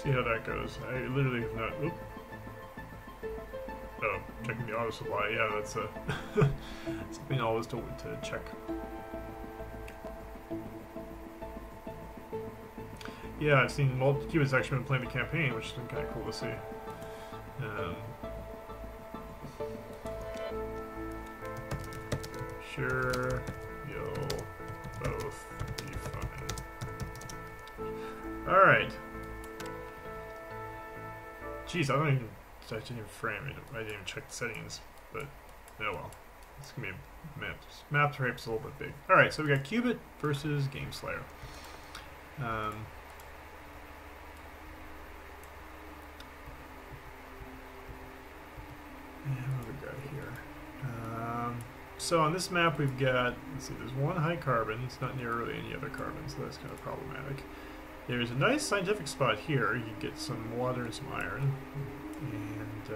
See how that goes. I literally have not. Oop. Oh, checking the auto supply. Yeah, that's a something always to check. Yeah, I've seen Cuba's actually been playing the campaign, which has been kind of cool to see. Sure, you'll both be fine. All right. Jeez, I didn't even frame it. I didn't even check the settings, but oh well. It's gonna be a map type's a little bit big. All right, so we got Cubit versus Game Slayer. And what do we got here? So on this map we've got, let's see, there's one high carbon. It's not near really any other carbon, so that's kind of problematic. There's a nice scientific spot here. You can get some water and some iron. And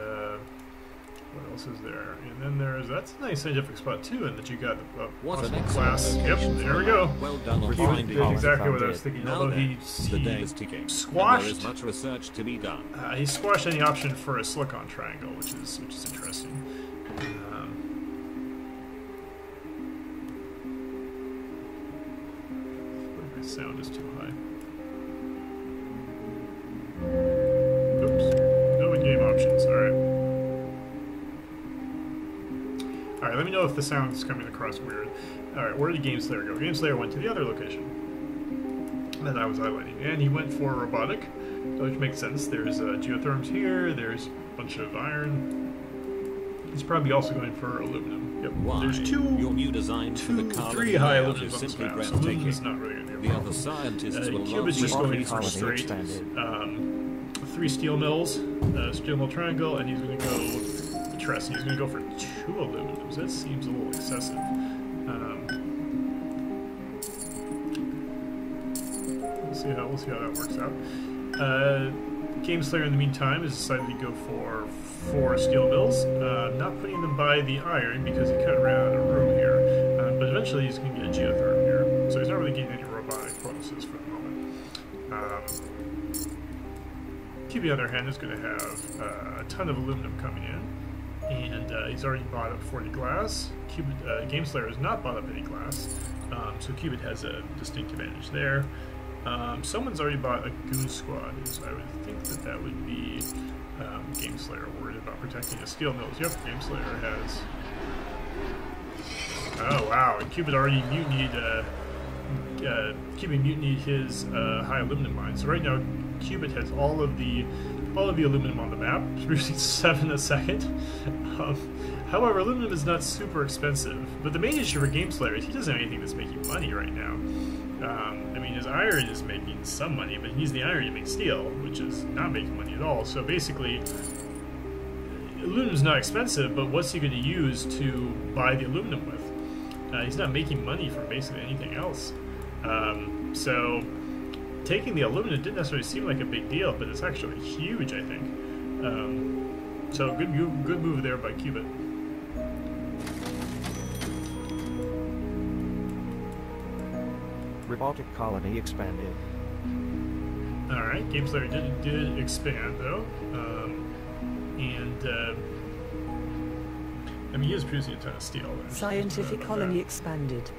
what else is there? And then that's a nice scientific spot too, and that you got awesome glass. Yep, there we go. Well done on He did exactly what I was thinking. Although he squashed. Much research to be done. He squashed any option for a silicon triangle, which is interesting. My sound is too high. Oops. No in-game options. All right. All right. Let me know if the sound's coming across weird. All right. Where did Game Slayer go? Game Slayer went to the other location that I was highlighting, and he went for robotic, which makes sense. There's geotherms here. There's a bunch of iron. He's probably also going for aluminum. Yep. Why? There's your new design for the carbon three high layout aluminum is simply on this map, so aluminum is breathtaking. not really going to be a The problem. other scientists will Cubit's love just the going for quality straight extended. 3 steel mills, steel mill triangle, and he's going to go truss. He's going to go for 2 aluminums. That seems a little excessive. We'll see how that works out. Game Slayer, in the meantime, has decided to go for 4 steel mills, not putting them by the iron because he kind of ran out of room here. But eventually he's going to get a geotherm here, so he's not really getting any robotic bonuses for the moment. Cube, on the other hand, is going to have a ton of aluminum coming in, and he's already bought up 40 glass. Game Slayer has not bought up any glass, so Cubit has a distinct advantage there. Someone's already bought a goon squad, so I would think that would be Game Slayer worried about protecting his steel mills. Yep, Game Slayer has. Oh wow, and Cubit already mutinied. Cubit mutinied his high aluminum mine. So right now, Cubit has all of the aluminum on the map, producing 7 a second. However, aluminum is not super expensive. But the main issue for Game Slayer is he doesn't have anything that's making money right now. I mean, his iron is making some money, but he needs the iron to make steel, which is not making money at all. So basically, aluminum's not expensive, but what's he going to use to buy the aluminum with? He's not making money from basically anything else. So taking the aluminum didn't necessarily seem like a big deal, but it's actually huge, I think. So good move there by Cubit. Robotic colony expanded. Alright, Game Slayer did expand, though. I mean, he is producing a ton of steel. Scientific colony expanded.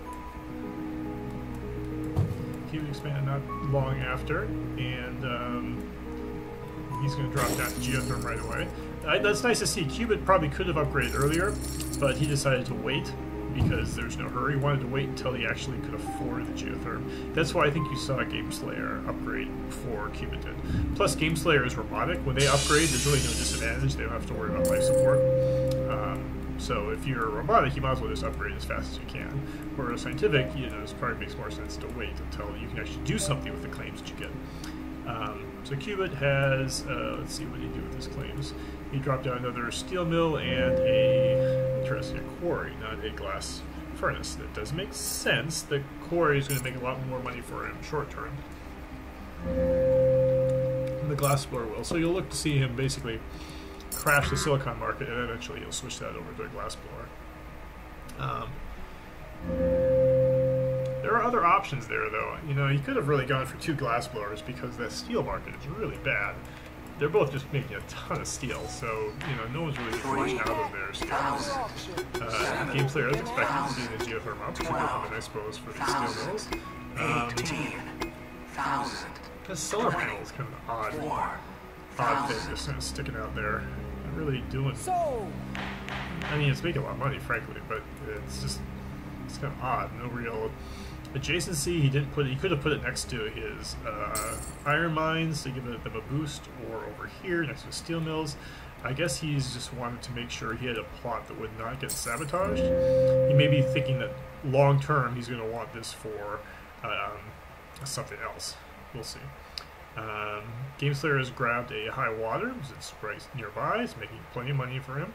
Cubit expanded not long after, and he's going to drop down to geotherm right away. That's nice to see. Cubit probably could have upgraded earlier, but he decided to wait because there's no hurry. He wanted to wait until he actually could afford the geotherm. That's why I think you saw Game Slayer upgrade before Cubit did. Plus, Game Slayer is robotic. When they upgrade, there's really no disadvantage. They don't have to worry about life support. So if you're robotic, you might as well just upgrade as fast as you can. Whereas scientific, it probably makes more sense to wait until you can actually do something with the claims that you get. So Cubit has, let's see what he do with his claims. He dropped down another steel mill and a quarry, not a glass furnace. That does make sense. The quarry is going to make a lot more money for him short term. And the glass blower will. So you'll look to see him basically crash the silicon market, and eventually he'll switch that over to a glass blower. There are other options there, though. You know, he could have really gone for 2 glass blowers because the steel market is really bad. They're both just making a ton of steel, so, you know, no one's really getting much out of their steel. Game Slayer is expected to see the geothermal up, I suppose, for these steel mills. The solar panel is kind of an odd thing just kind of sticking out there. Not really doing... I mean, it's making a lot of money, frankly, but it's kind of odd. No real adjacency. He could have put it next to his iron mines to give them a boost, or over here next to his steel mills. I guess he's just wanted to make sure he had a plot that would not get sabotaged. He may be thinking that long term he's going to want this for something else. We'll see. Game Slayer has grabbed a high water. It's right nearby. It's making plenty of money for him.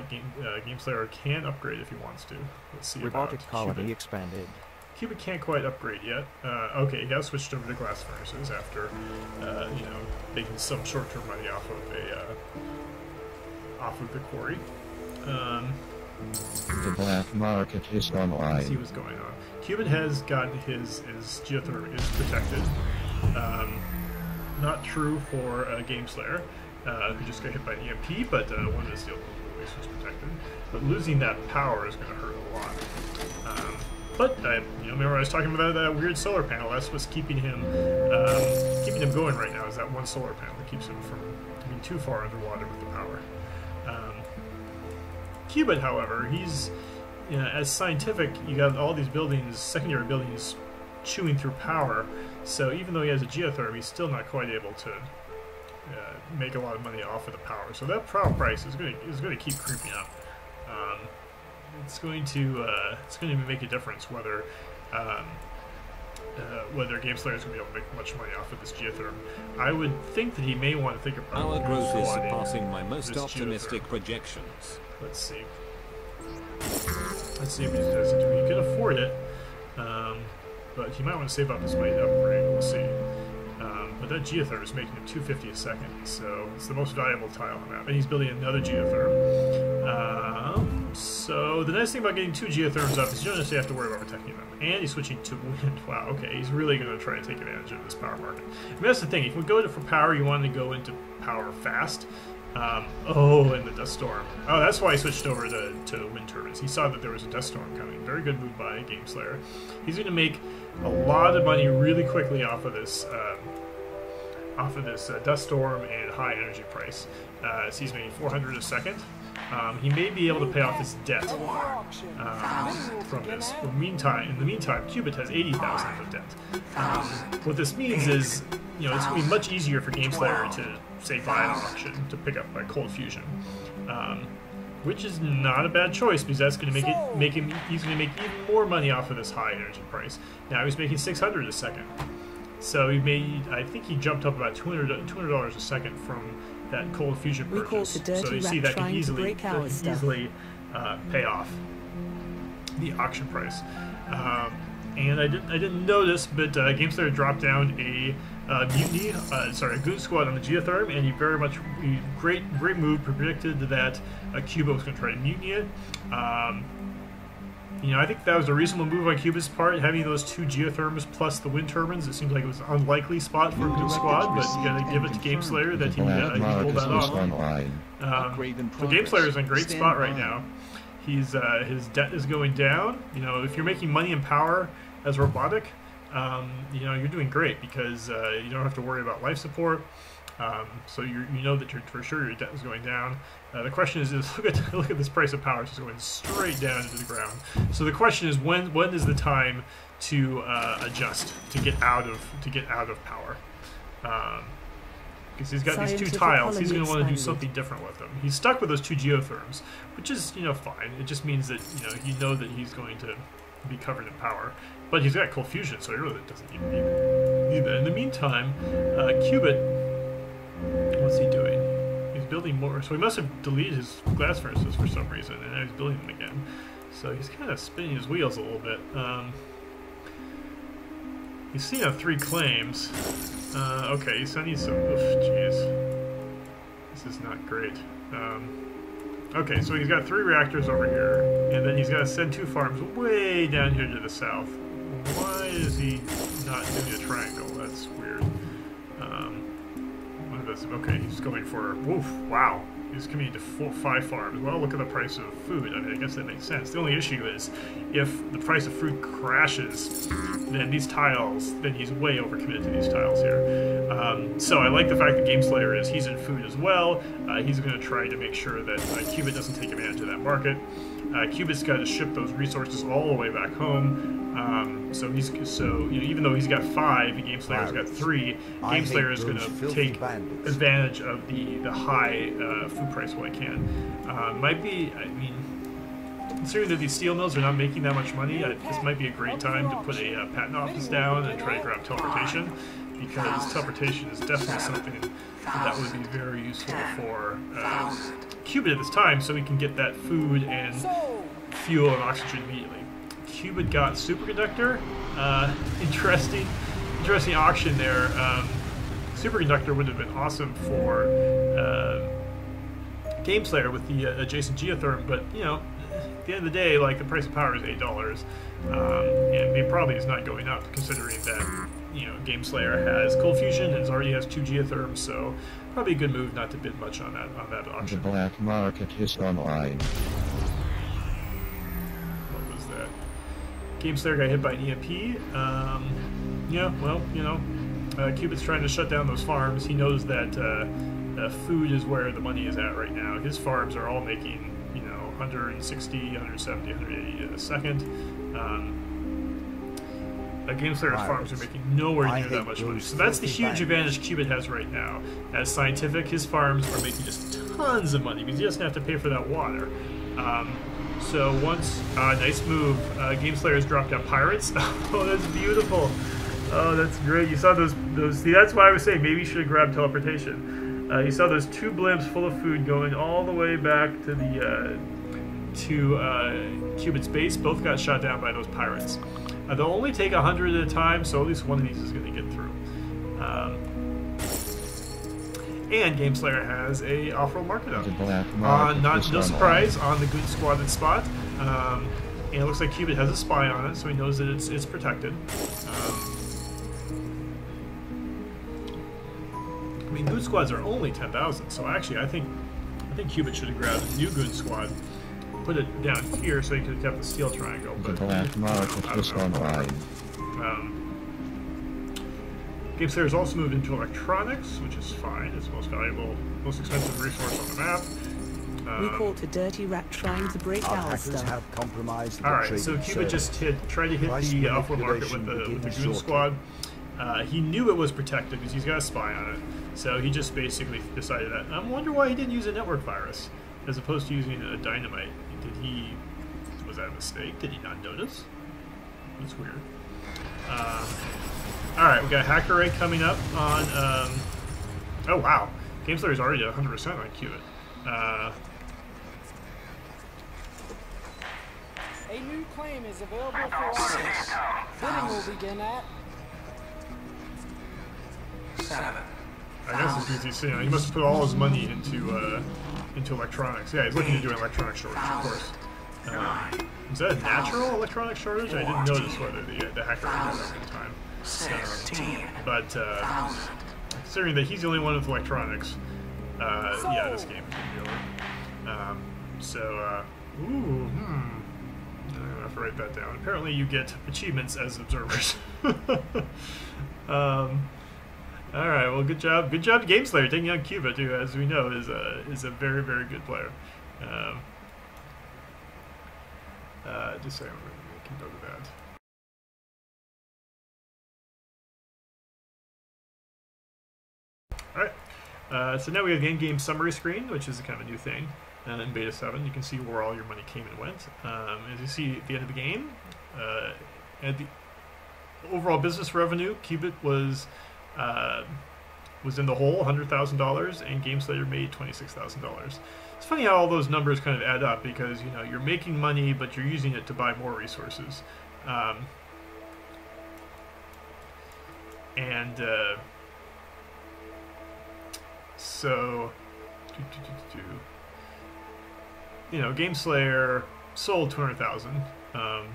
Game Slayer can upgrade if he wants to. Let's see about Robotic colony expanded. Cubit can't quite upgrade yet. Okay, he has switched over to glass furnaces after, you know, making some short-term money off of the quarry. The black market is online. See what's going on. Cubit has gotten his geothermal is protected. Not true for Game Slayer, who just got hit by an EMP, but one of his steel was protected. But losing that power is going to hurt a lot. But you know, remember I was talking about that weird solar panel. That's what's keeping him going right now. Is that one solar panel that keeps him from being too far underwater with the power. Cubit, however, he's, you know, as scientific. You got all these buildings, secondary buildings, chewing through power. So even though he has a geotherm, he's still not quite able to make a lot of money off of the power. So that power price is going to keep creeping up. It's going to make a difference whether Game Slayer is going to be able to make much money off of this geotherm. I would think that he may want to think about Our growth is squatting surpassing my most this optimistic geotherm. projections. Let's see. Let's see if he does it. He can afford it, but he might want to save up his money to upgrade. We'll see. But that geotherm is making him 250 a second, so it's the most valuable tile on the map. And he's building another geotherm. So the nice thing about getting 2 geotherms up is you don't necessarily have to worry about protecting them. And he's switching to wind. Wow, okay, he's really going to try to take advantage of this power market. I mean, that's the thing. If we go for power, you want to go into power fast. Oh, and the dust storm. Oh, that's why he switched over to wind turbines. He saw that there was a dust storm coming. Very good move by Game Slayer. He's going to make a lot of money really quickly off of this dust storm and high energy price. So he's making 400 a second. He may be able to pay off his debt from this. In the meantime, Cubit has 80,000 of debt. What this means is, you know, it's going to be much easier for Game Slayer to, say, buy an auction to pick up by cold fusion, which is not a bad choice because that's going to he's going to make even more money off of this high energy price. Now he's making 600 a second, so I think he jumped up about $200 a second from that cold fusion purchase. So you see that can easily pay off the auction price. And I didn't notice, but Game Slayer dropped down a goon squad on the geotherm, and he great move. Predicted that Cuba was going to try to mutiny it. You know, I think that was a reasonable move on Cuba's part, having those 2 geotherms plus the wind turbines. It seems like it was an unlikely spot for a goon squad, but you got to give it to Game Slayer that he pulled that off. So Game Slayer is in a great spot right now. His debt is going down. You know, if you're making money and power as robotic, you know, you're doing great because you don't have to worry about life support. So you know that for sure your debt is going down. The question is look at this price of power. It's just going straight down into the ground. So the question is when is the time to adjust to get out of power? Because he's got these 2 tiles, he's going to want to do something different with them. He's stuck with those 2 geotherms, which is, you know, fine. It just means that, you know that he's going to be covered in power. But he's got cold fusion, so he really doesn't even need that. In the meantime, Cubit, what's he doing? He's building more. So he must have deleted his glass furnaces for some reason, and now he's building them again. So he's kind of spinning his wheels a little bit. He's seen 3 claims. Okay, so I need some. Jeez, this is not great. Okay, so he's got 3 reactors over here, and then he's got to send 2 farms way down here to the south. is he not doing a triangle? That's weird. What is this? Okay, he's going for... Oof, wow. He's coming into 5 farms. Well, look at the price of food. I mean, I guess that makes sense. The only issue is if the price of food crashes, then these tiles, then he's way overcommitted to these tiles here. So I like the fact that GameSlayer is, he's in food as well. He's going to try to make sure that Cubit doesn't take advantage of that market. Cubit's got to ship those resources all the way back home. So even though he's got 5, GameSlayer's got 3. GameSlayer is going to take advantage of the high food price while he can. Might be, I mean, considering that these steel mills are not making that much money, this might be a great time to put a patent office down and try to grab teleportation, because teleportation is definitely something that would be very useful for Cubit at this time, so he can get that food and fuel and oxygen immediately. Cubit got superconductor. Interesting auction there. Superconductor would have been awesome for GameSlayer with the adjacent geotherm, but you know, at the end of the day, like, the price of power is $8, and it probably is not going up, considering that, you know, GameSlayer has cold fusion and already has 2 geotherms, so probably a good move not to bid much on that The auction. black market is online. What was that? GameSlayer got hit by an EMP. Yeah, well, you know, Cubit's trying to shut down those farms. He knows that food is where the money is at right now. His farms are all making, you know, 160, 170, 180 a second. GameSlayer's farms are making nowhere near that much money. So that's the huge advantage Cubit has right now. As Scientific, his farms are making just tons of money because he doesn't have to pay for that water. So once, nice move. GameSlayer's dropped out pirates. Oh, that's beautiful. Oh, that's great. You saw those. See, that's why I was saying maybe you should have grabbed teleportation. You saw those 2 blimps full of food going all the way back to the Cubit's base. Both got shot down by those pirates. They'll only take 100 at a time, so at least one of these is going to get through. And GameSlayer has a Offworld market up. No surprise, on the good squatted spot. And it looks like Cubit has a spy on it, so he knows that it's protected. I mean, Goon Squads are only 10,000, so actually I think Cubit should have grabbed a new Goon Squad, put it down here so he could have kept the steel triangle. But The black market is online. GameSlayer has also moved into electronics, which is fine. It's the most valuable, most expensive resource on the map. We caught a dirty rat trying to break our Hackers stuff. have compromised the Alright, so trading Cubit just tried to hit Price the Offworld market manipulation with the begins Goon shortly. Squad. He knew it was protected because he's got a spy on it. So he just basically decided that. I wonder why he didn't use a network virus as opposed to using a dynamite. Was that a mistake? Did he not notice? That's weird. Alright, we got Hacker Ray coming up on... oh wow, GameSlayer's already at 100% on Cubit. A new claim is available for offers. Bidding will begin at I guess it's because he's, you know, he must have put all his money into electronics. Yeah, he's looking to do an electronic shortage, of course. Is that a natural electronic shortage? I didn't notice whether the hacker was over the time. But considering that he's the only one with electronics, yeah, this game is going to be over. I'm gonna have to write that down. Apparently, you get achievements as observers. All right, well, good job to GameSlayer taking out Cubit, who, as we know, is a very, very good player. Just so I'm making note of that. All right, so now we have the in-game summary screen, which is kind of a new thing. In Beta 7, you can see where all your money came and went. As you see at the end of the game, at the overall business revenue, Cubit was in the hole, $100,000, and GameSlayer made $26,000. It's funny how all those numbers kind of add up because, you know, you're making money, but you're using it to buy more resources. So, you know, GameSlayer sold 200,000.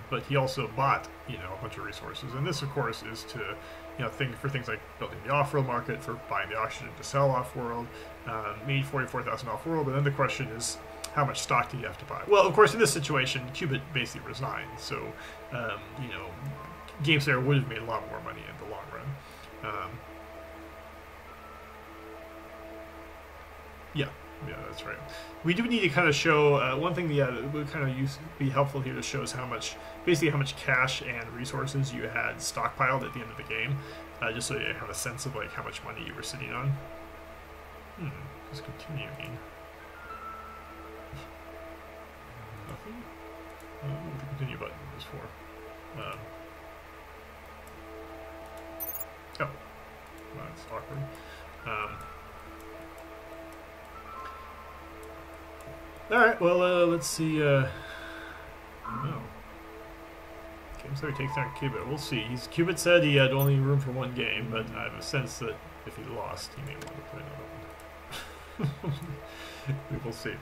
but he also bought, you know, a bunch of resources. And this, of course, is to, you know, for things like building the off-world market, for buying the oxygen to sell off-world, made 44,000 off-world. But then the question is, how much stock do you have to buy? Well, of course, in this situation, Qubit basically resigned. So, you know, GameSlayer would have made a lot more money in the long run. Yeah, that's right. We do need to kind of show one thing. That would kind of be helpful here to show is basically how much cash and resources you had stockpiled at the end of the game, just so you have a sense of like how much money you were sitting on. Just continuing. Nothing. What the continue button is for. Oh, that's awkward. Alright, well, let's see, oh. GameSlayer takes down Qubit. We'll see. Qubit said he had only room for one game, but I have a sense that if he lost, he may want to play another one. We will see.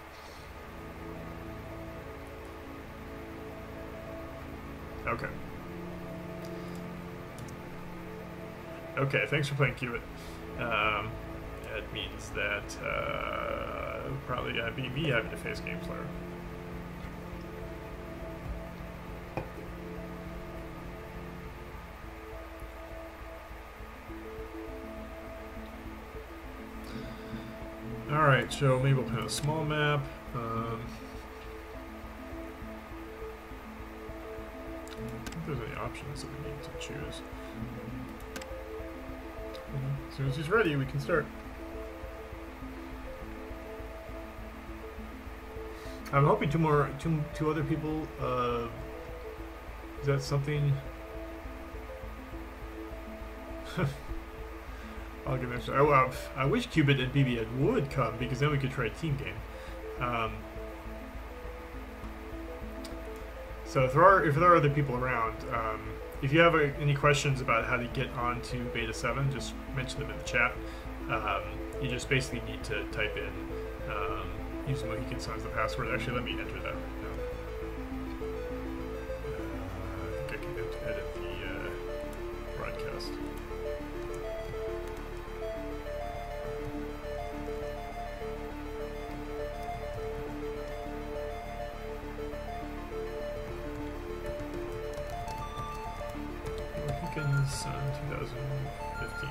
Okay. Okay, thanks for playing Qubit. That means that probably gotta be me having to face GameSlayer. Alright, so maybe we'll play a small map. I think there's any options that we need to choose. As soon as he's ready, we can start. I'm hoping two other people. Is that something? I'll give it. I wish Qubit and BB would come because then we could try a team game. So if there are other people around, if you have any questions about how to get onto Beta 7, just mention them in the chat. You just basically need to type in use Mohican Sun as the password. Actually, let me enter that right now. I think I can edit the broadcast. Mohican Sun 2015.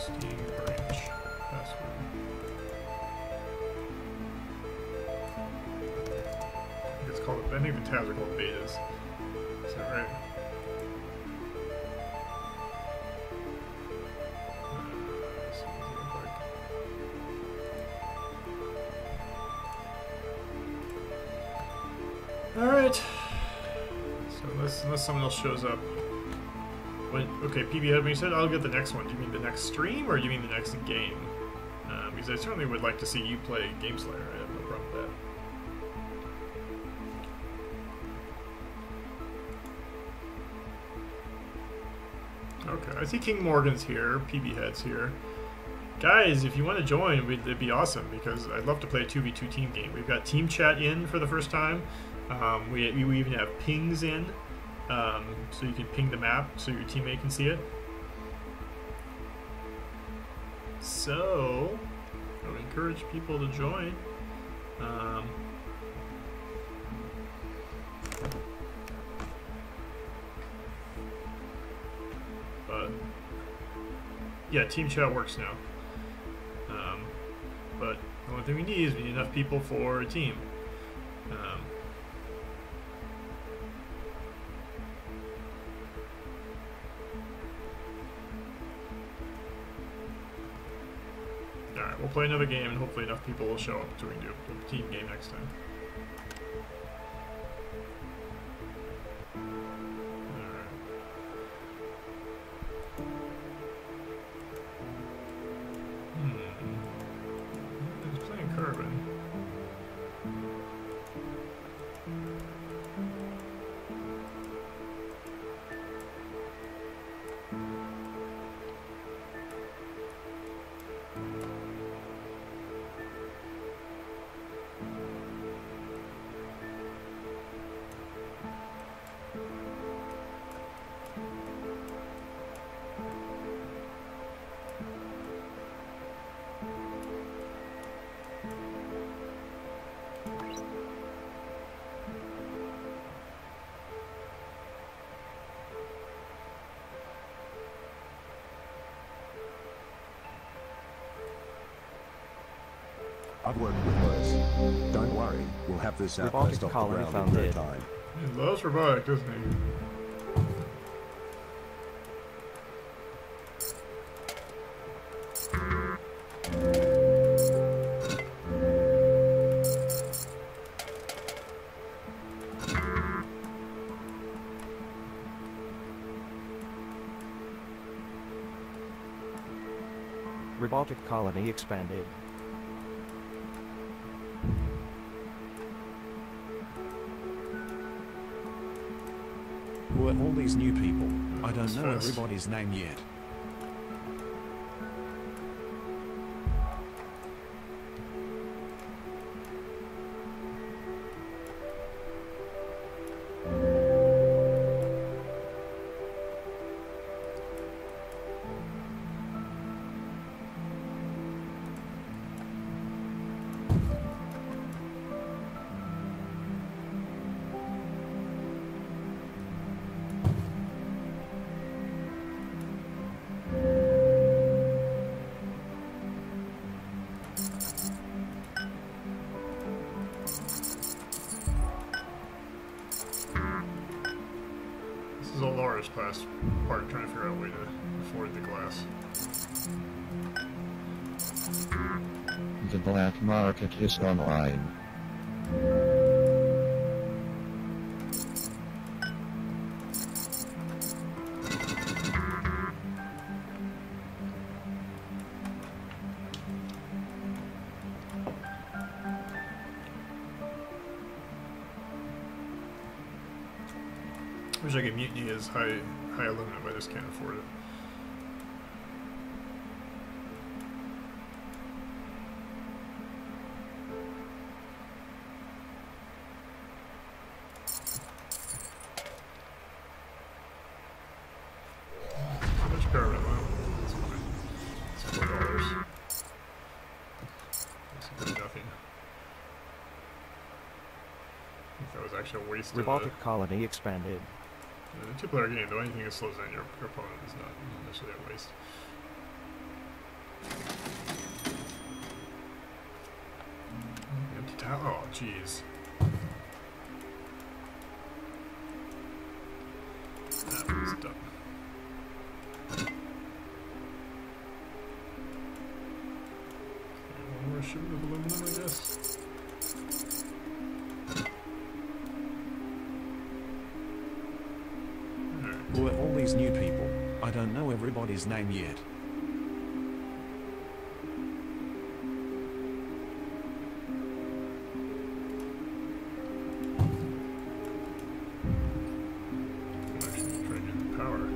Steam branch password. I think it's called. I think the tabs are called betas. Is that right? So what does it look like? All right. So unless someone else shows up. Okay, PB, when you said I'll get the next one, do you mean the next stream or do you mean the next game? Because I certainly would like to see you play GameSlayer. I have no problem with that. Okay, I see King Morgan's here, PB Head's here. Guys, if you want to join, it'd be awesome because I'd love to play a 2v2 team game. We've got team chat in for the first time. We even have pings in. So you can ping the map so your teammate can see it. So, I would encourage people to join. But, yeah, team chat works now. But the only thing we need is we need enough people for a team. Alright, we'll play another game and hopefully enough people will show up so we can do a team game next time. Alright. He's playing Carbon. I've worked with worse. Don't worry, we'll have this Robotic outpost off the colony ground found in no dead. time. He loves robotic, doesn't he? Robotic colony expanded. Who are all these new people? I don't That's know fast. everybody's name yet. This is all Laura's past part, trying to figure out a way to afford the glass. The black market is online. Wish I could mutiny as high aluminum, but I just can't afford it. How much carbon? Well, that's fine. It's $4. Basically nothing. I think that was actually a waste Robotic colony expanded. in a two-player game, though, anything that slows down your opponent is not necessarily a waste. Empty tile. Oh, jeez. That was dumb. Okay, one more shipment of aluminum, I guess. Who are all these new people? I don't know everybody's name yet. I'm actually trying to get the power.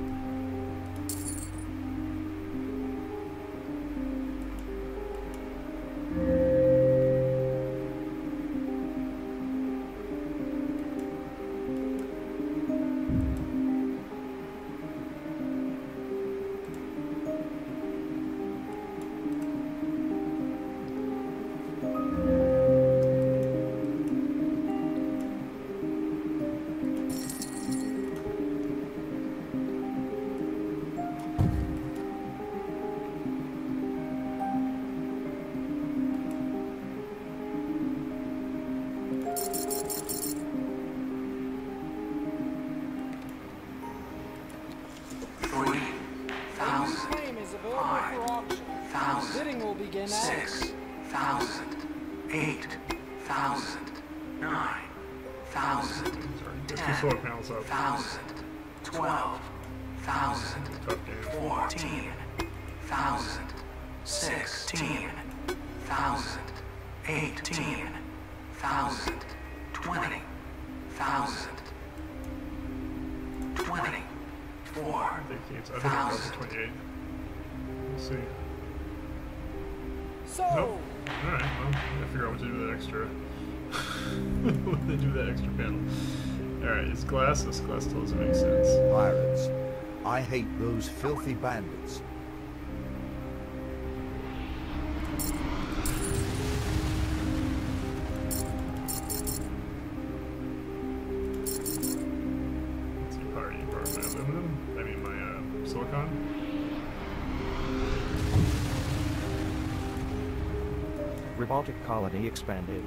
Claim is available for auction. Bidding will begin at 6,000, 8,000, 9,000, Sorry, just two solar panels up. 1,000, 12,000, Tough game. 14,000, 16,000, 18,000, 20,000, 24. I think it's up to 28. We'll see. So, Nope. Alright, well, gotta figure out what to do with that extra. What to do with that extra panel. Alright, it's glass. This glass still doesn't make sense. Pirates. I hate those filthy bandits. Let's see, power you borrow my aluminum. I mean my silicon. Rebaltic colony expanded.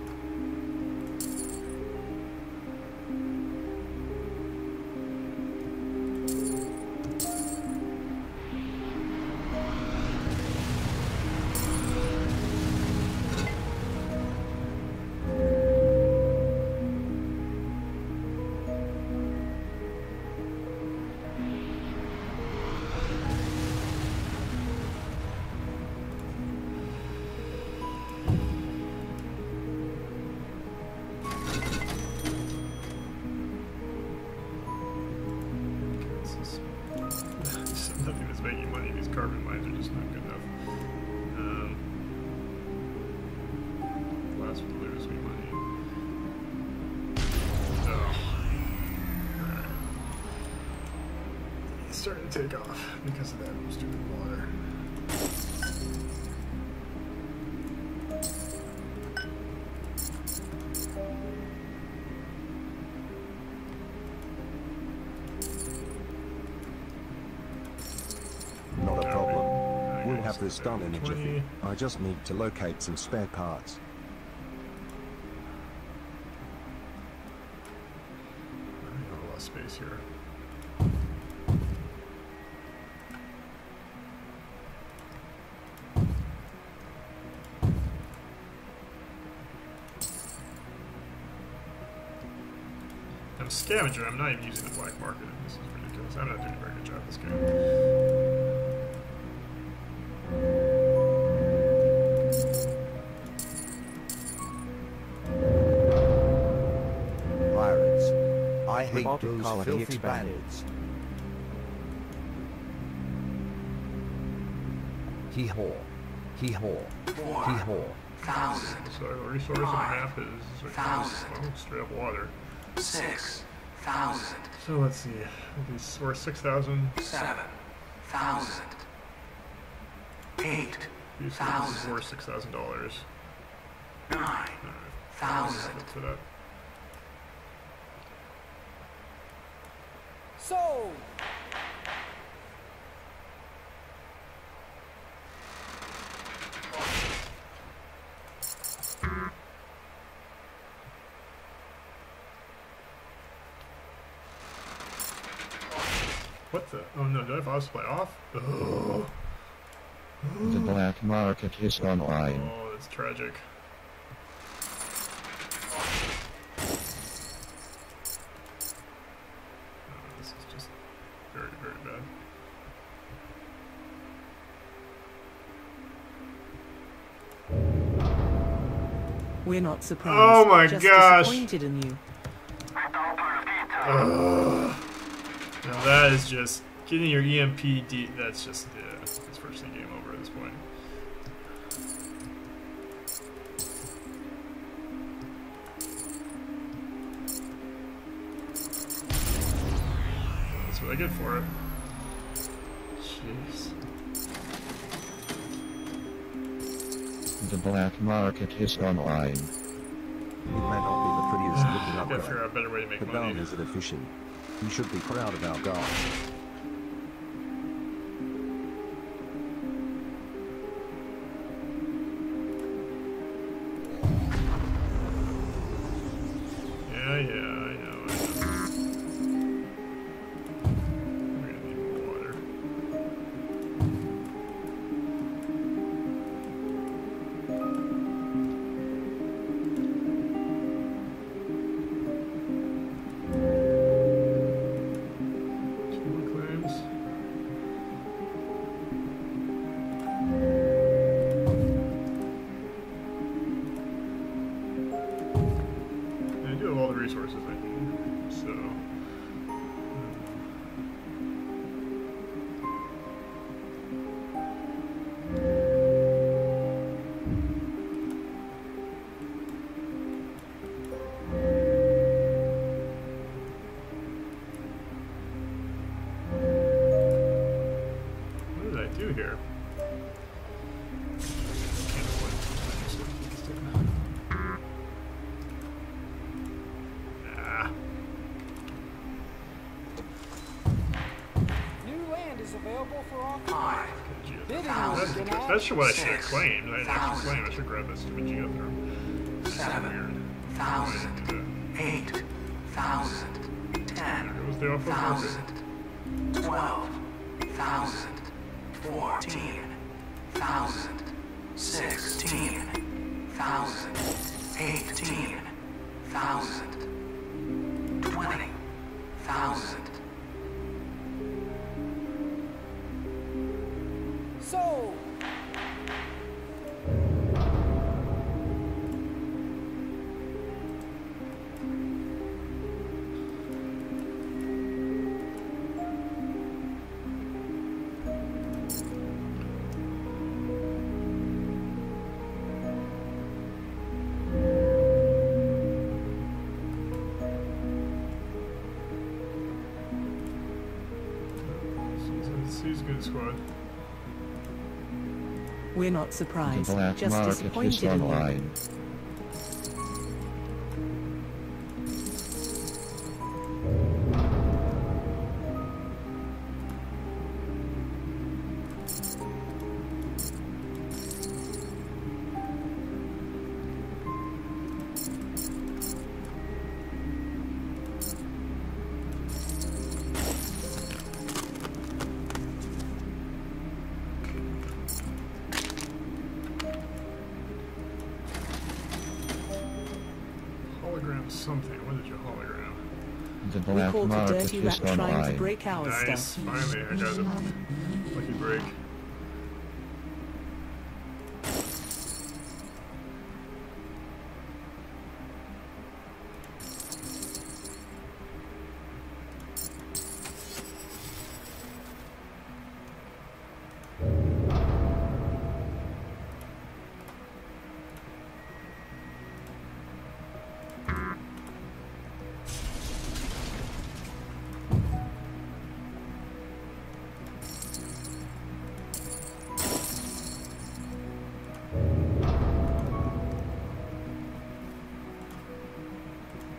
Nothing that's making money. These carbon mines are just not good enough. Last will lose me money. Oh. Alright. It's starting to take off because of that stupid water. Not a problem. We'll have this done in a 20. jiffy. I just need to locate some spare parts. I have a lot of space here. I'm a scavenger. I'm not even using the black market. This is ridiculous. I'm not doing a very good job this game. Pirates. I hate Rebaltic those colony filthy expanded. bandits. Hee-haw. Hee-haw. Hee-haw. 1,000. So the resource on the map is like, well, straight up water. 6,000. So let's see. We're 6,000. 7,000. 8,000. This is worth $6,000. 9,000. For that. Sold. What the? Oh no, did I have auto supply off? Ugh. The black market is online. Oh, that's tragic. Oh, this is just very, very bad. We're not surprised. Oh my just gosh. disappointed in you. Ugh. Now that is just getting your EMP. That's just it's virtually game over at this point. That's what I get for it. Jeez. The black market is online. It may not be the prettiest looking Gotta upgrade, figure out a better way to make but money. darn is it efficient. You should be proud of our guy. Yeah, I know. We're gonna need more water. Two more claims. And I do have all the resources I need, so. What did I do here? Can't afford it. Ah. New land is available for auction. 5, Geothermal. Bidding will begin at That's what I should have claimed. I didn't actually claim. I should grab that stupid geotherm. It's so weird. 7,000, 8,000, 10,000, It was the Offworld market. 12,000, 14,000, 16,000, 18,000, 20,000. sold. He's a good squad. We're not The surprised, black just market is disappointed in you. online. Hologram something. What did you hologram? The We black caught a market dirty is rat trying to online. break our Nice. stuff. Finally, I got a lucky break.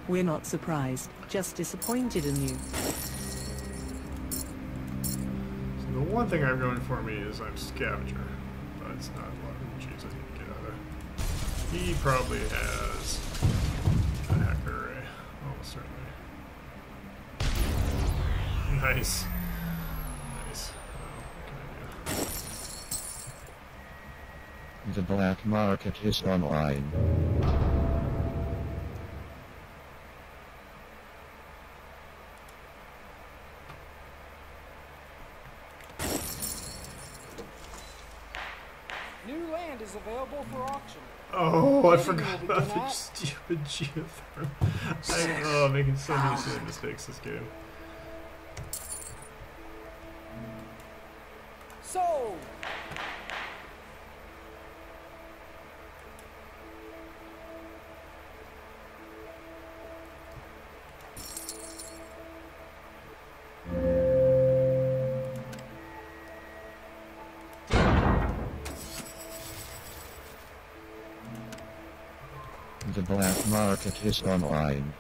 We're not surprised, just disappointed in you. So the one thing I'm going for me is I'm scavenger, but it's not a lot of cheese I need to get out of. He probably has a hacker array, almost certainly. Nice. Nice. Well, what can I do? The black market is online. New land is available for auction. Oh, I Bidding forgot will about begin the at stupid geotherm. I'm making so many silly mistakes this game. sold. The black market is online.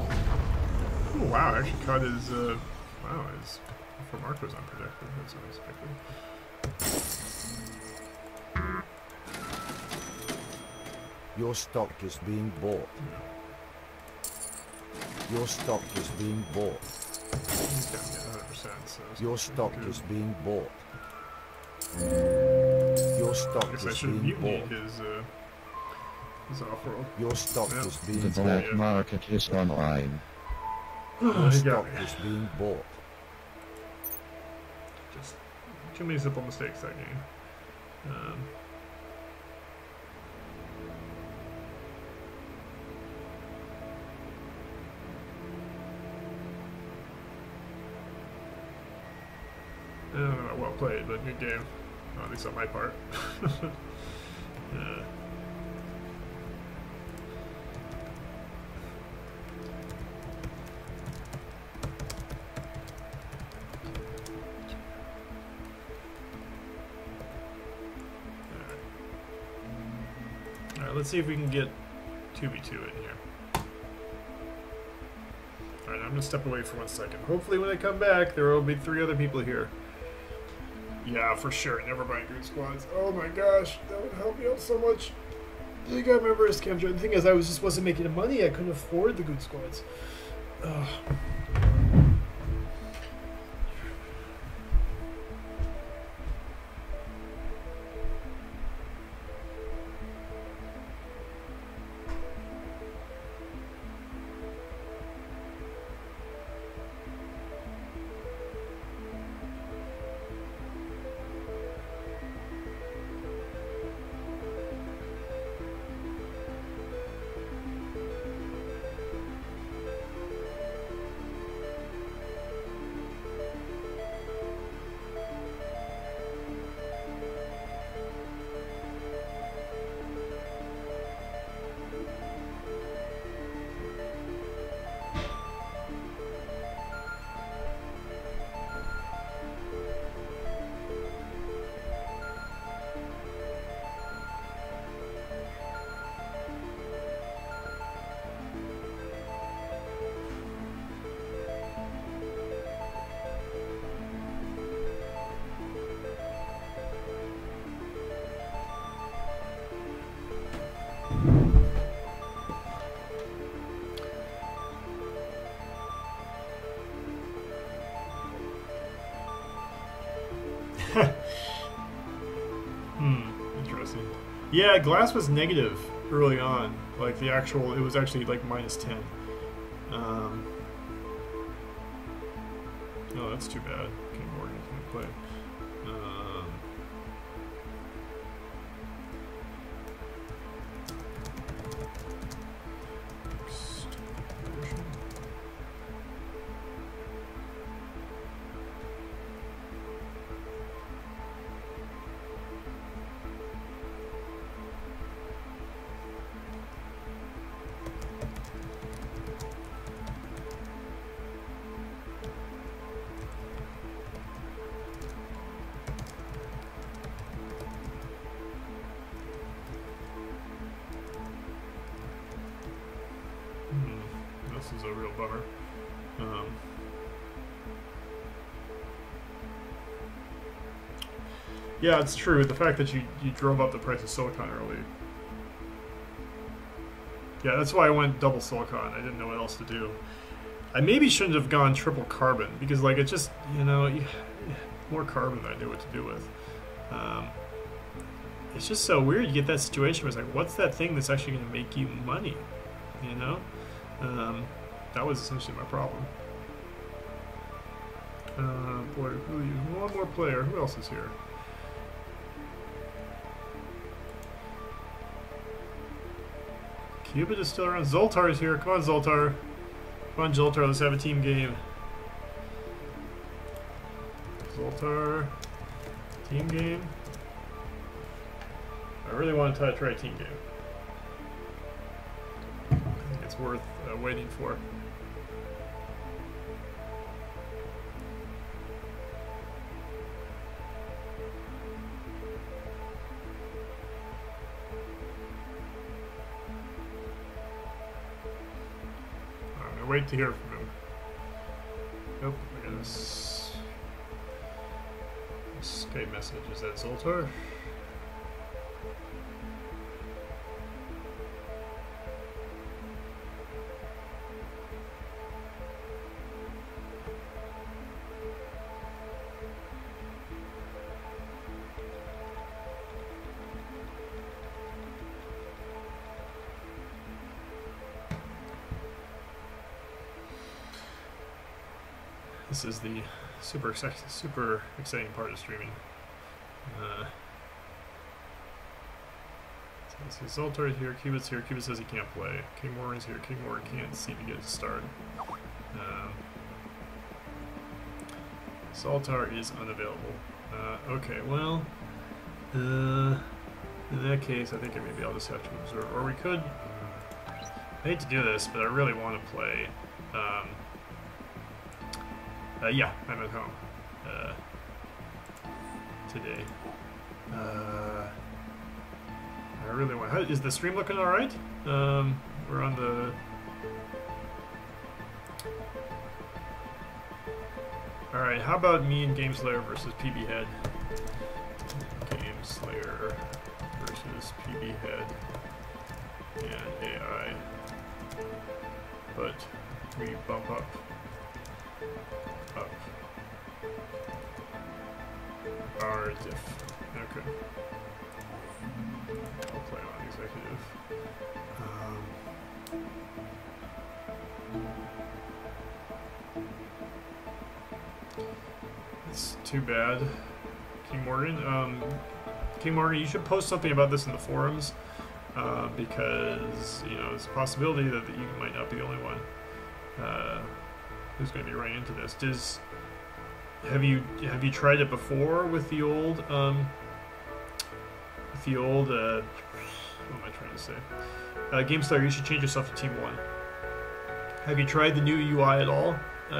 Oh, wow, I actually caught his, wow, his for mark was unprotected. That's unexpected. Your stock is being bought. Your stock is being bought. He's got me at 100%, so it's Your not stock good. is being bought. Your I stock guess I is should being mutiny bought. his Offworld. Your stock Yeah. is The being black bought. market is online. Your He got stock me. is being bought. Just too many simple mistakes that game. Well played, but good game. At least on my part. let's see if we can get 2v2 in here. Alright, I'm gonna step away for 1 second. Hopefully when I come back, there will be 3 other people here. Yeah, for sure. Never mind group squads. Oh my gosh, that would help me out so much. You gotta remember this camp. The thing is, I just wasn't making money. I couldn't afford the good squads. Ugh. Interesting. Yeah, glass was negative early on. Like the actual, it was actually like -10. Oh, that's too bad. Okay, Morgan's gonna play. This is a real bummer. Yeah, it's true. The fact that you drove up the price of silicon early. Yeah, that's why I went double silicon. I didn't know what else to do. I maybe shouldn't have gone triple carbon because, like, it just, you know, more carbon than I knew what to do with. It's just so weird. You get that situation where it's like, what's that thing that's actually going to make you money? You know? That was essentially my problem. Boy, one more player. Who else is here? Cupid is still around. Zoltar is here. Come on, Zoltar. Come on, Zoltar. Let's have a team game. Zoltar. Team game. I really want to try a team game. I think it's worth waiting for. I'm gonna wait to hear from him. Nope, I got a Skype message. Is that Zoltar? This is the super exciting part of streaming. So this is Zoltar is here, Cubit's here. Cubit says he can't play. King Warren's here. King Warren can't seem to get a start. Zoltar is unavailable. Okay, well, in that case, I think maybe I'll just have to observe. Or we could. I hate to do this, but I really want to play. Yeah, I'm at home today. I I really want. Is the stream looking all right? We're on the. All right. How about me and Game Slayer versus PB Head? Game Slayer versus PB Head and AI. But we bump up. Our diff. Okay. I'll play on executive. It's too bad. King Morgan. King Morgan, you should post something about this in the forums, because, you know, there's a possibility that you might not be the only one who's going to be running into this. Have you tried it before with the old what am I trying to say? Game Slayer, you should change yourself to Team 1. Have you tried the new UI at all,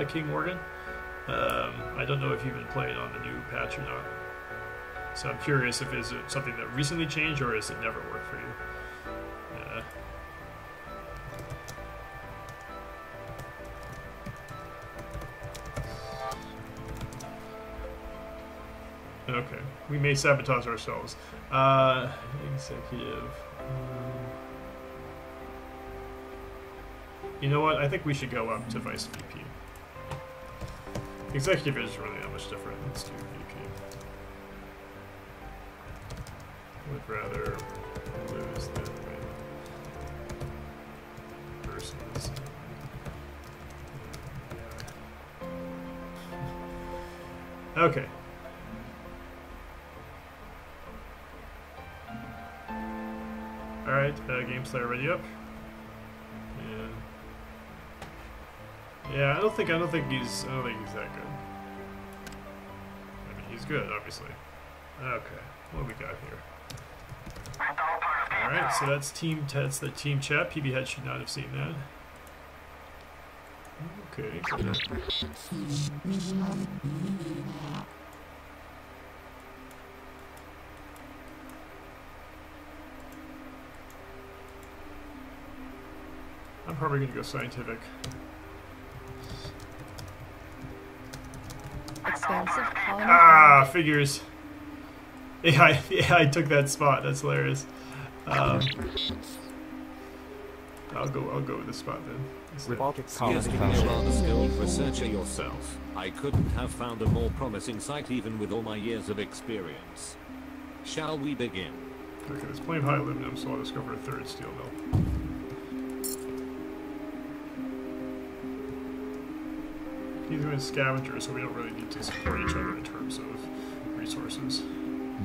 King Morgan? I don't know if you've been playing on the new patch or not. So I'm curious if is it something that recently changed or has it never worked for you? Okay, we may sabotage ourselves. Executive. You know what? I think we should go up to Vice VP. Executive isn't really that much different. Let's do VP. Would rather lose than win. Versus. Okay. Alright, Game Slayer ready up. And yeah, I don't think he's that good. I mean, he's good, obviously. Okay, what do we got here? Alright, so that's the team chat. PB Head should not have seen that. Okay, good. I'm probably going to go scientific. Expansive colony. Ah, figures. Yeah, I took that spot. That's hilarious. I'll go with the spot then. Revoltic Yes, colony being a found. rather skilled researcher yourself, I couldn't have found a more promising site even with all my years of experience. Shall we begin? Okay, there's plenty of high aluminum, so I'll discover a third steel mill. He's going to scavenger, so we don't really need to support each other in terms of resources.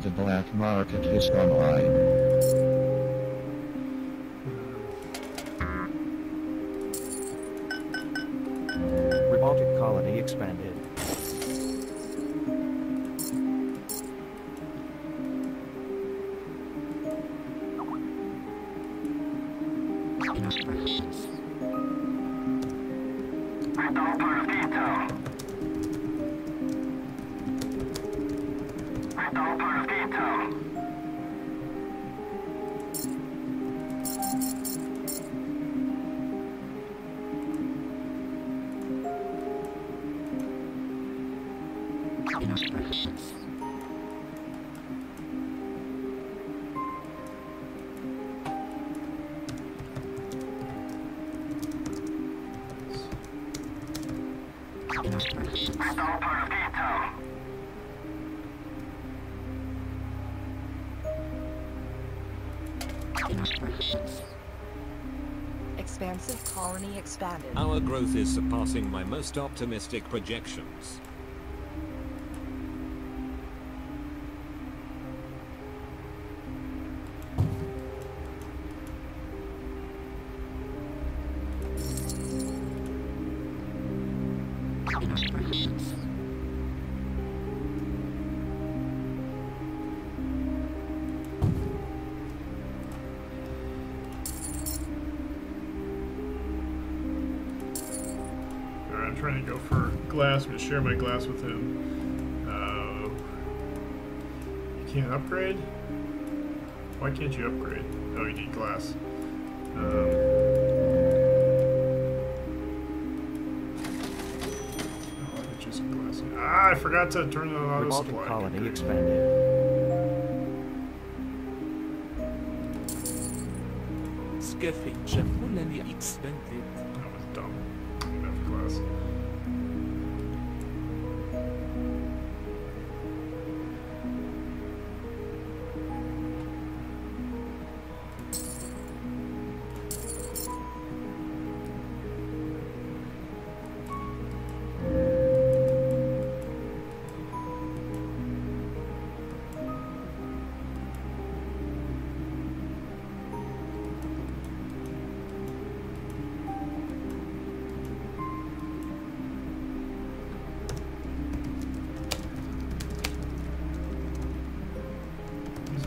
The black market is online. Revoltic colony expanded. Expansive colony expanded. Our growth is surpassing my most optimistic projections. Alright, I'm trying to go for glass. I'm going to share my glass with him. You can't upgrade? Why can't you upgrade? Oh, you need glass. Ah, I forgot to turn on auto Revolting supply. colony expanded. Scavenge colony expanded. That was dumb. Enough glass.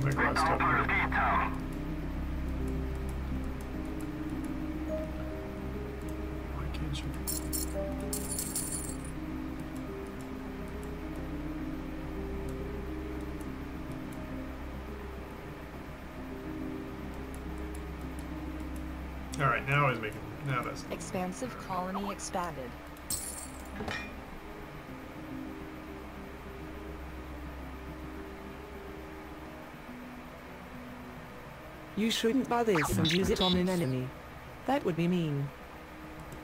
My glass stuff. Why can't you? All right, now he's making. Now that's. Expansive colony expanded. You shouldn't buy this and use it on an enemy. That would be mean.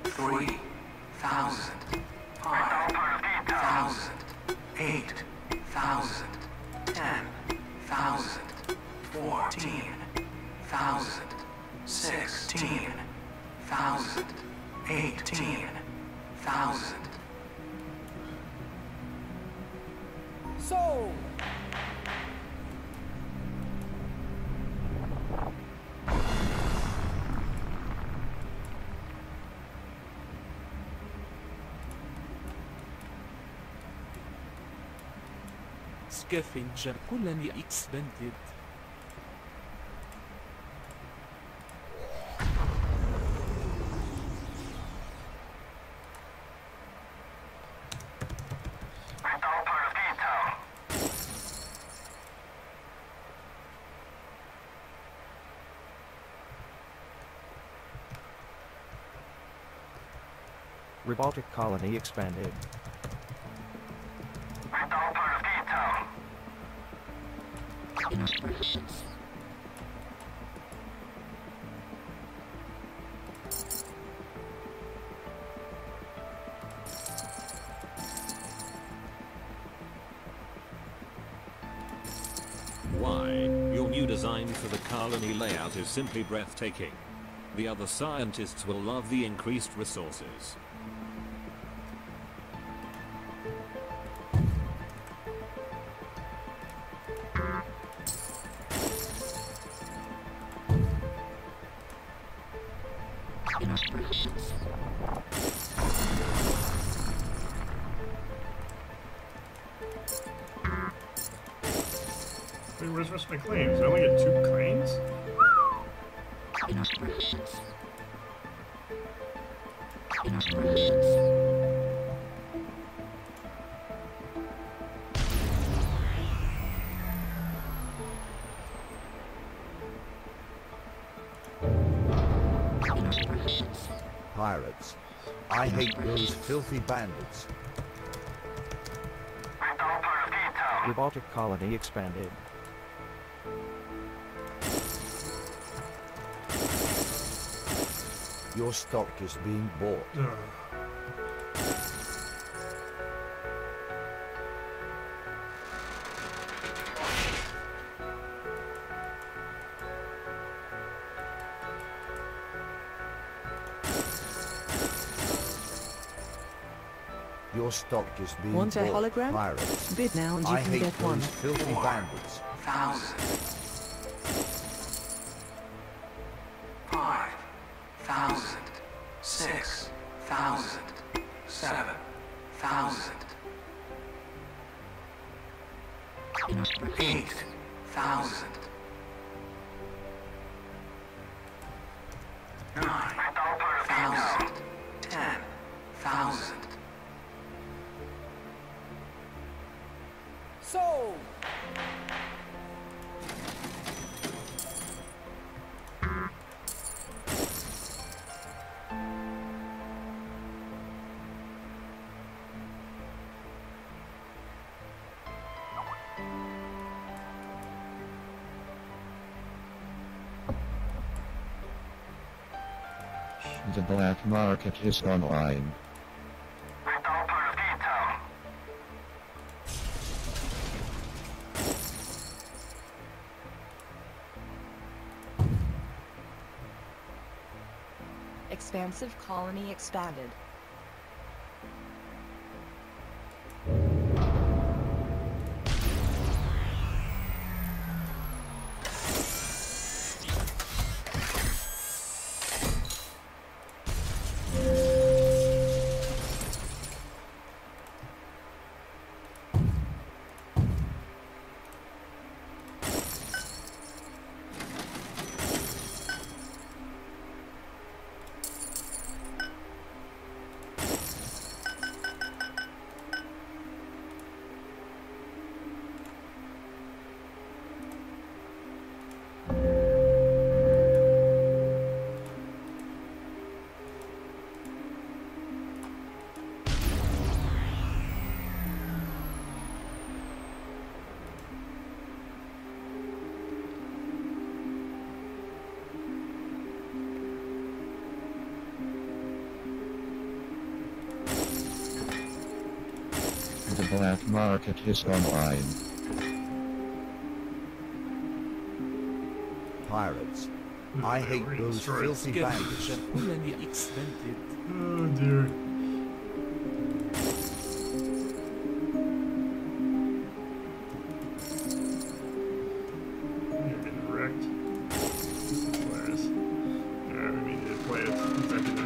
3,000, 5,000, 8,000, 10,000, 14,000, 16,000, 18,000. Sold! Scavenger colony expanded. Revolting colony expanded. Why? Your new design for the colony layout is simply breathtaking. The other scientists will love the increased resources. Wait, where's the rest of my claims? I only get 2 claims? Pirates. I hate those filthy bandits. Revolting colony expanded. Your stock is being bought. Your stock is being Want a bought. hologram? Pirates. Bid now and you I can hate get one. those filthy bandits. 1,000, 5,000, 6,000, 7,000, 8,000, 9,000, 10,000. Sold! The black market is online. Expansive colony expanded. The black market is online. Pirates. I hate those filthy bandits. colony expanded. Oh dear. You're getting wrecked. This is hilarious. Alright, we need to play it. Executive.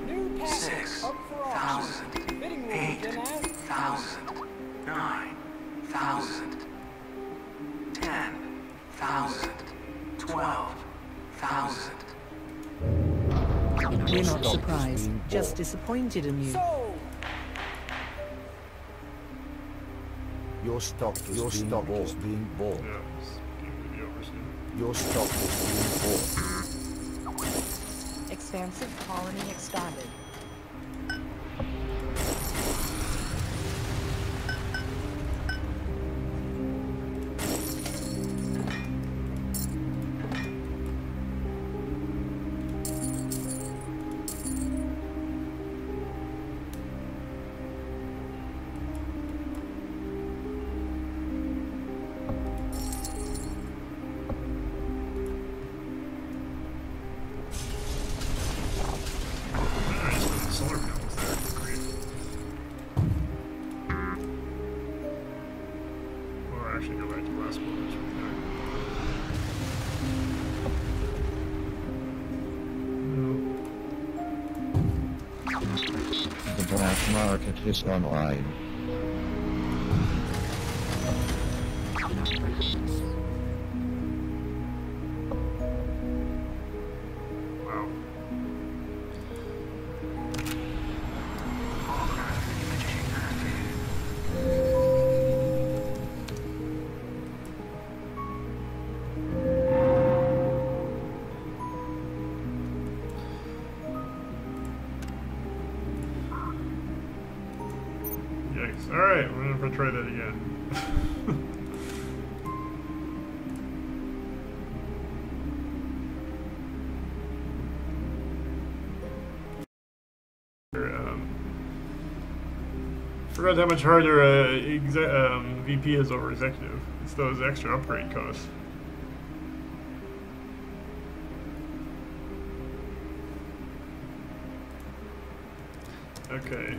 New package up for auction. Bidding will begin at 9,000, 10,000, 12,000. We're not surprised, just disappointed in you. sold. Your stock is being bought. Yeah, this game will be over soon. Your stock is being bought. Expansive colony expanded. Alright, so the solar panels there. Great. Or actually go back to the last one. That's right there. The black market is online. Wow. Yikes. Alright, we're gonna try that again. Forgot how much harder VP is over executive. It's those extra upgrade costs. Okay,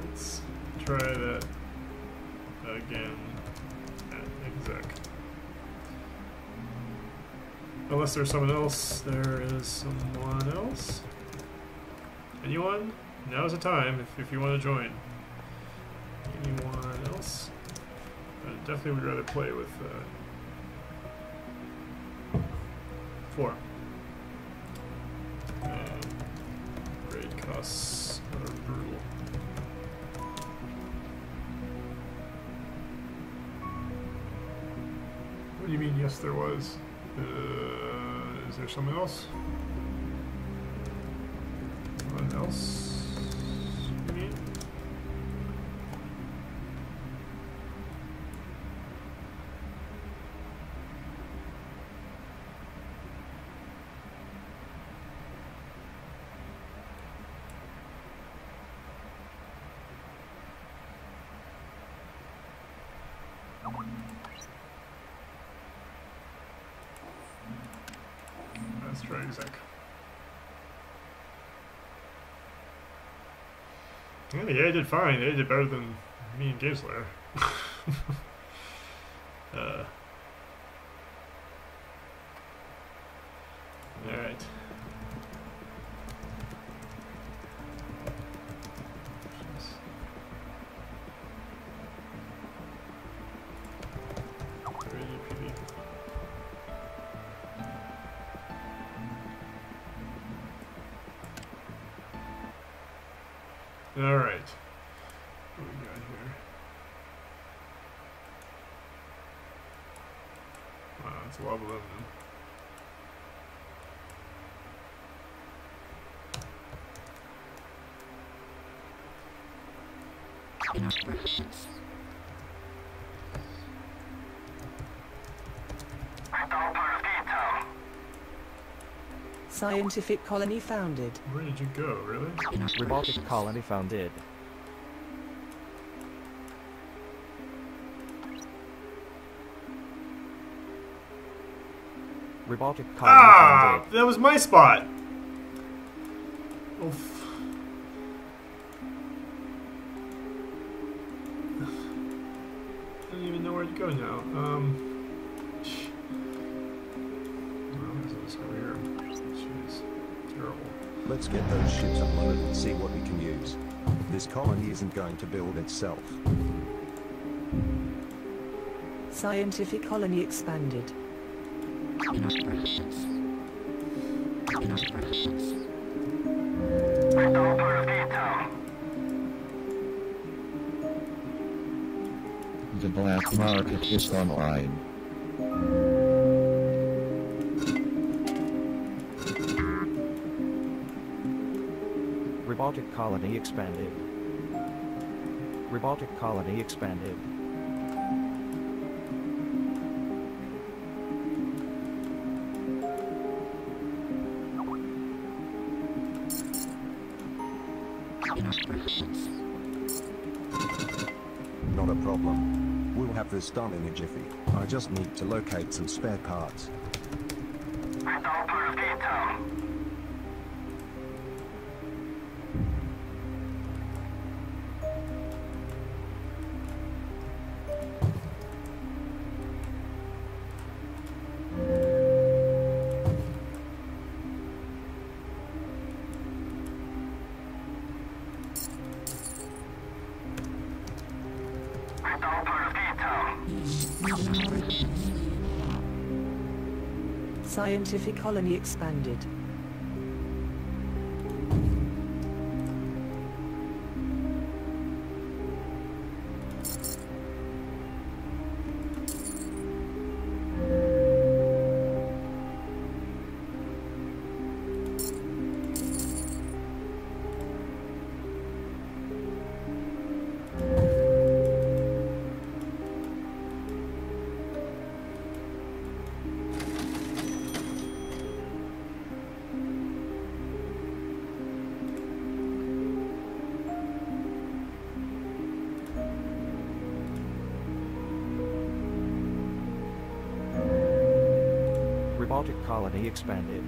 let's try that again at exec. Unless there's someone else, there is someone else. Anyone? Now's the time if you want to join. Anyone else? I definitely would rather play with 4. Grade costs are brutal. What do you mean, yes, there was? Is there someone else? Someone else? You mean? Let's try Exec. Yeah, the AI did fine. The AI did better than me and Gazeler. Alright. All right. What we got here? Wow, it's a lot of aluminum. Scientific colony founded. Where did you go, really? Robotic colony founded. Robotic colony founded. That was my spot! Oof. I don't even know where to go now. Let's go here. Jeez. Terrible. Let's get those ships unloaded and see what we can use. This colony isn't going to build itself. Scientific colony expanded. The black market is online. Robotic colony expanded. Robotic colony expanded. Not a problem. We'll have this done in a jiffy. I just need to locate some spare parts. Scientific colony expanded. Robotic colony expanded.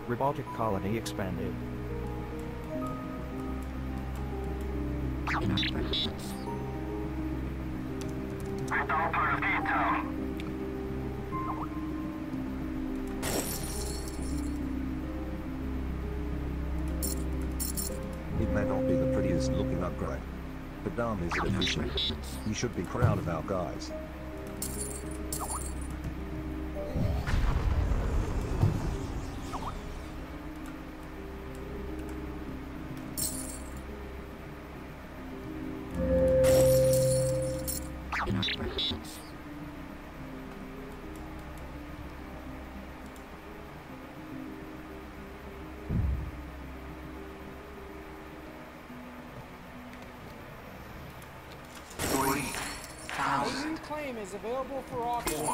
Robotic colony expanded. It may not be the prettiest looking upgrade, but damn is it efficient. We should be proud of our guys. A new claim is available for auction.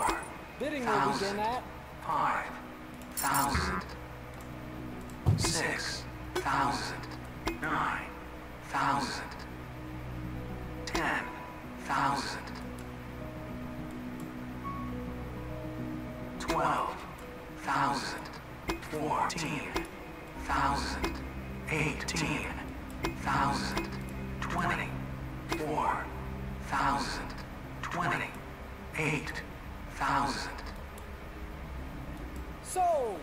Bidding will begin at 5,000. 6,000. 9,000. 10,000. 12,000. 14,000. 18,000. 24,000. 28,000. sold.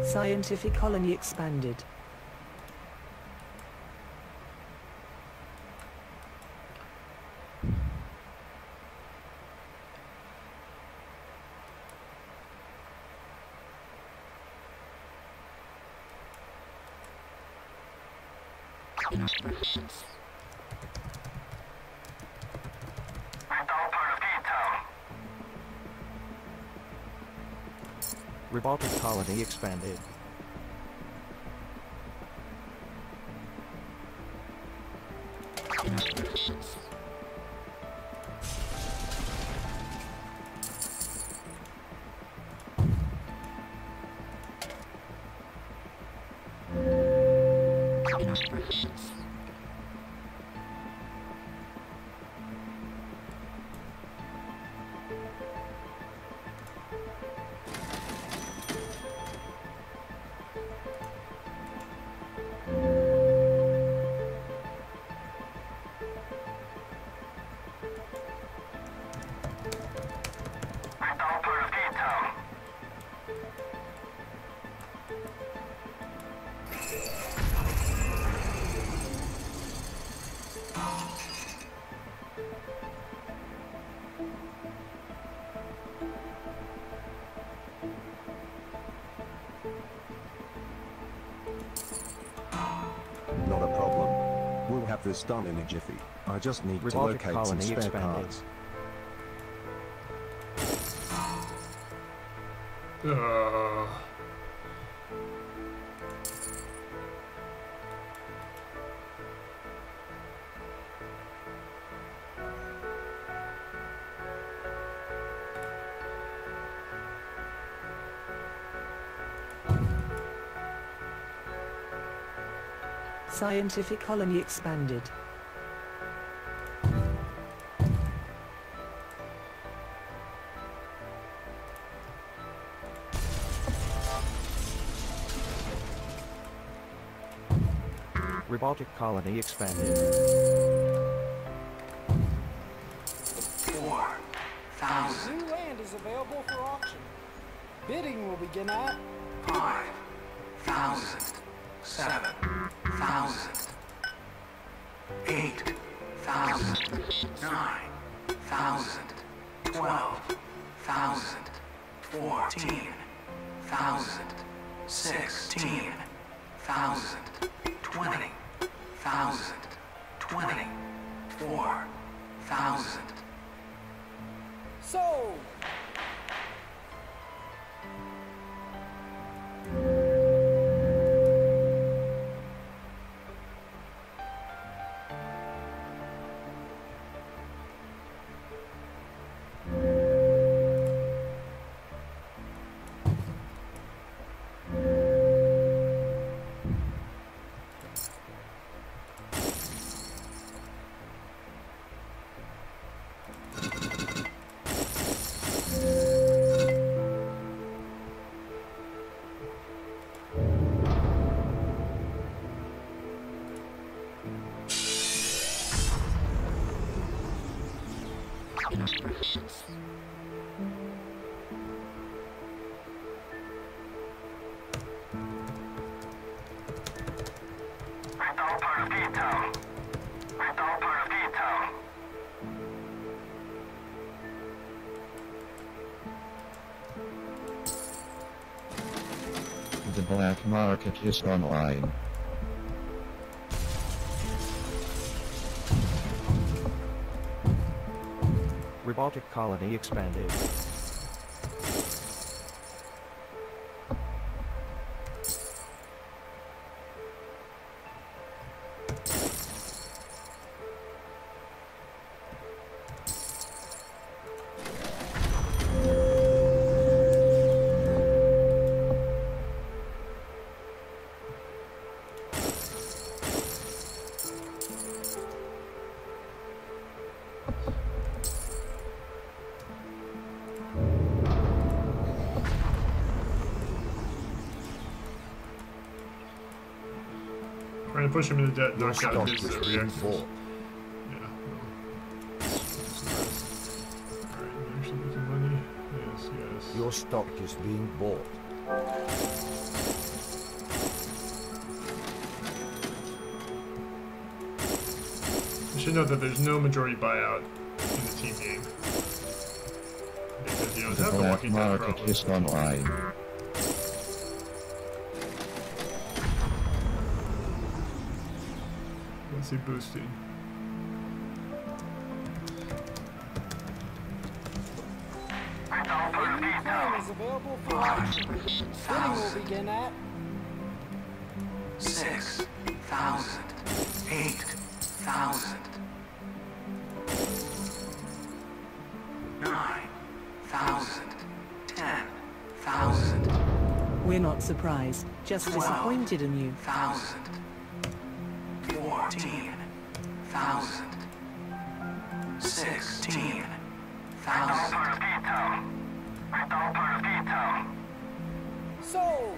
Scientific colony expanded. Robotic colony expanded. Not a problem. We'll have this done in a jiffy. I just need to Robotic locate some colony spare expanded. parts. Scientific colony expanded. Robotic colony expanded. 4,000. New land is available for auction. Bidding will begin at 5,000. 7,000. 8,000. 9,000. 12,000. 14,000. 16,000. 20,000. 24,000. sold. The black market is online. Robotic colony expanded. Trying to push him into debt, Your knock out stock his is being reactors. bought. Yeah. Alright, you're actually making money. Yes, yes. Your stock is being bought. You should note that there's no majority buyout in the team game. Because you don't The have the black walking dead market problem. is online. What's he boosting? A new claim is available for auction. Bidding will begin at 6,000. 8,000. 9,000. 10,000. We're not surprised, just disappointed in you. 1,000. 14,000. 16,000. sold.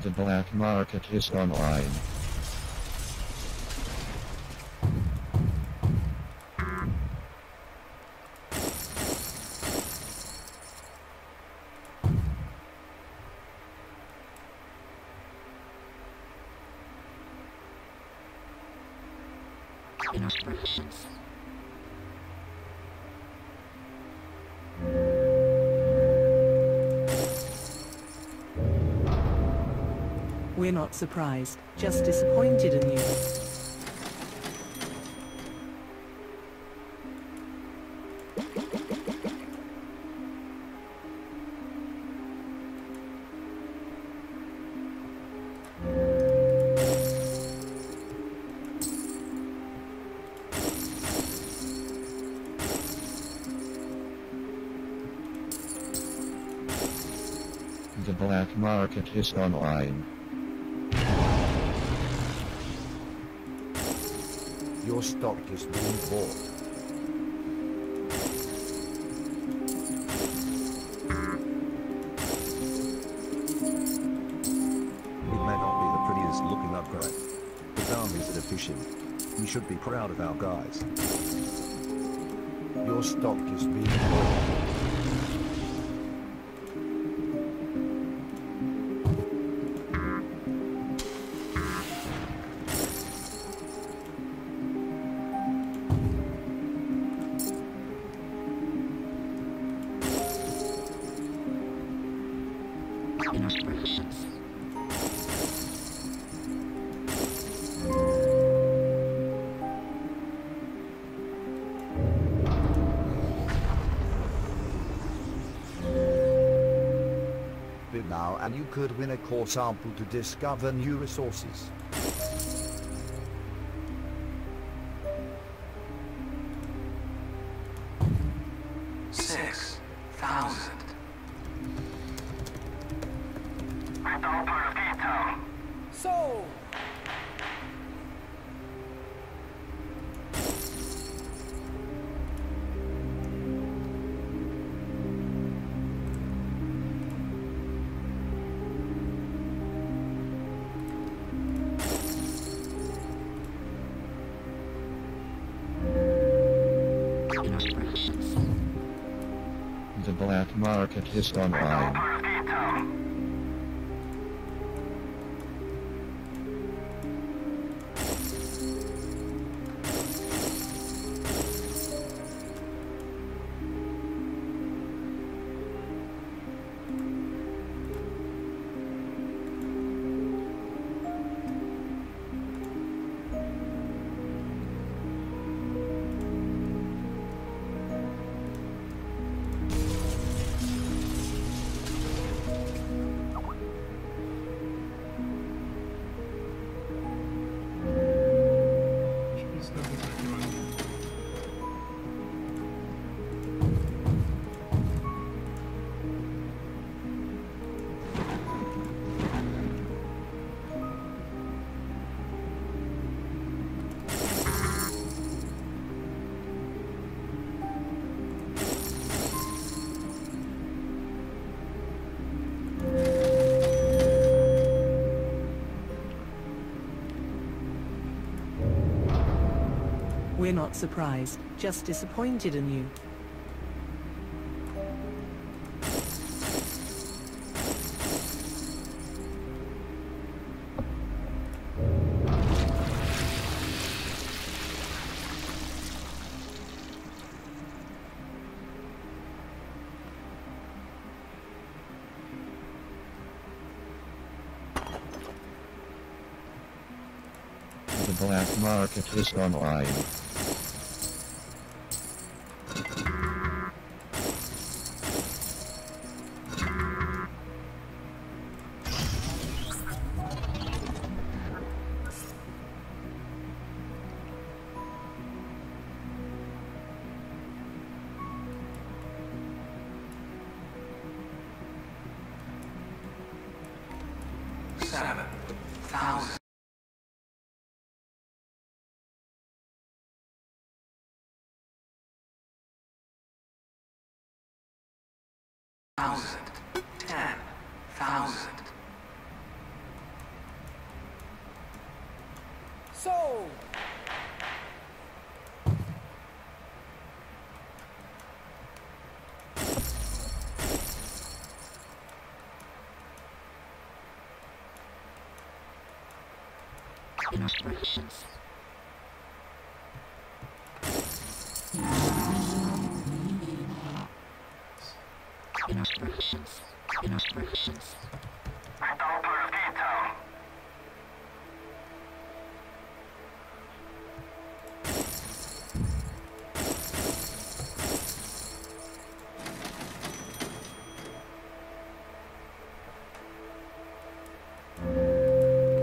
The black market is online. We're not surprised, just disappointed in you. The black market is online. Your stock is being bought. It may not be the prettiest looking upgrade, but damn is it efficient. You should be proud of our guys. Your stock is being bought. Bid now and you could win a core sample to discover new resources. Sold. The black market is online. We're not surprised, just disappointed in you. The black market is online. $7,000. $10,000. Sold.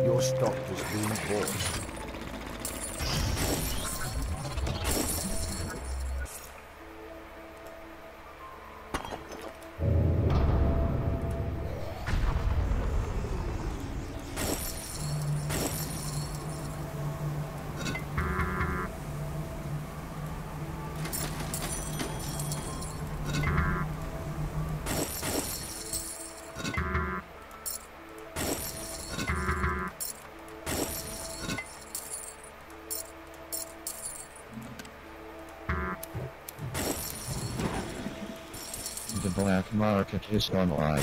Your stock has been bought. The black market is online.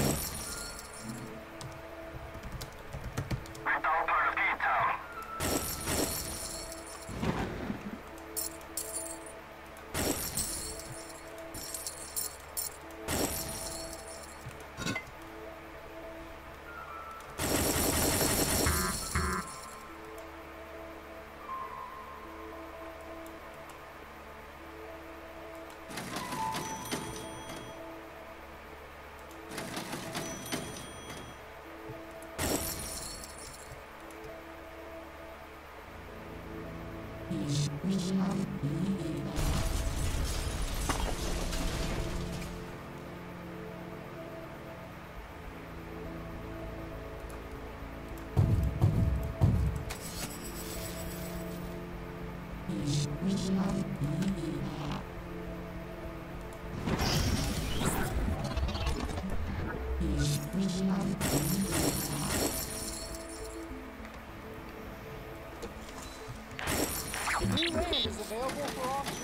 New land is available for auction.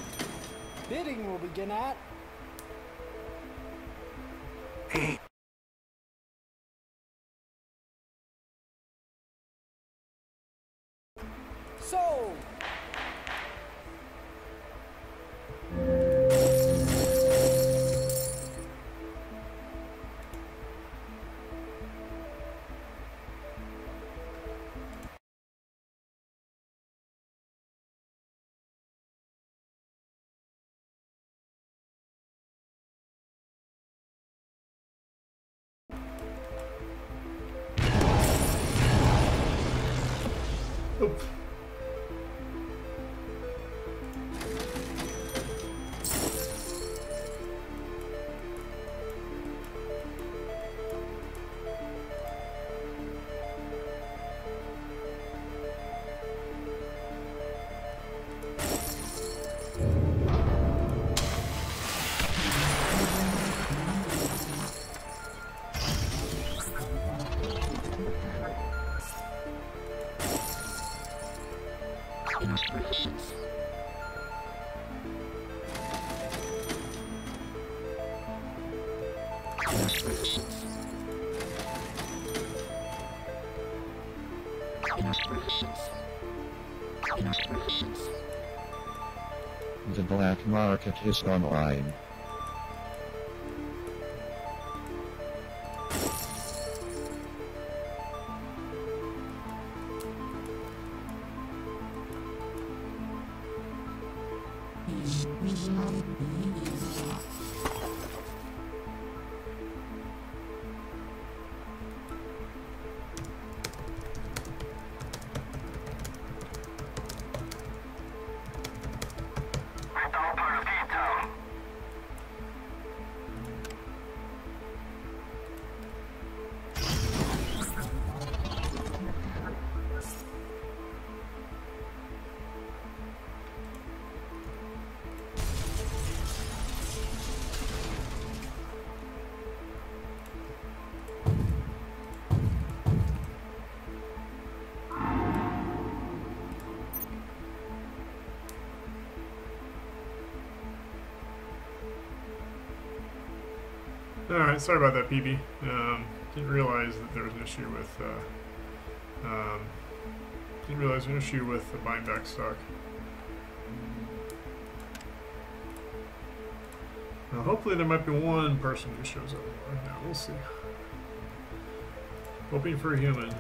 Bidding will begin at... Sold! Oop. The black market is online. Alright, sorry about that, PB. Didn't realize that there was an issue with, buying back stock. Now, hopefully there might be one person who shows up more. Yeah, we'll see. Hoping for a human.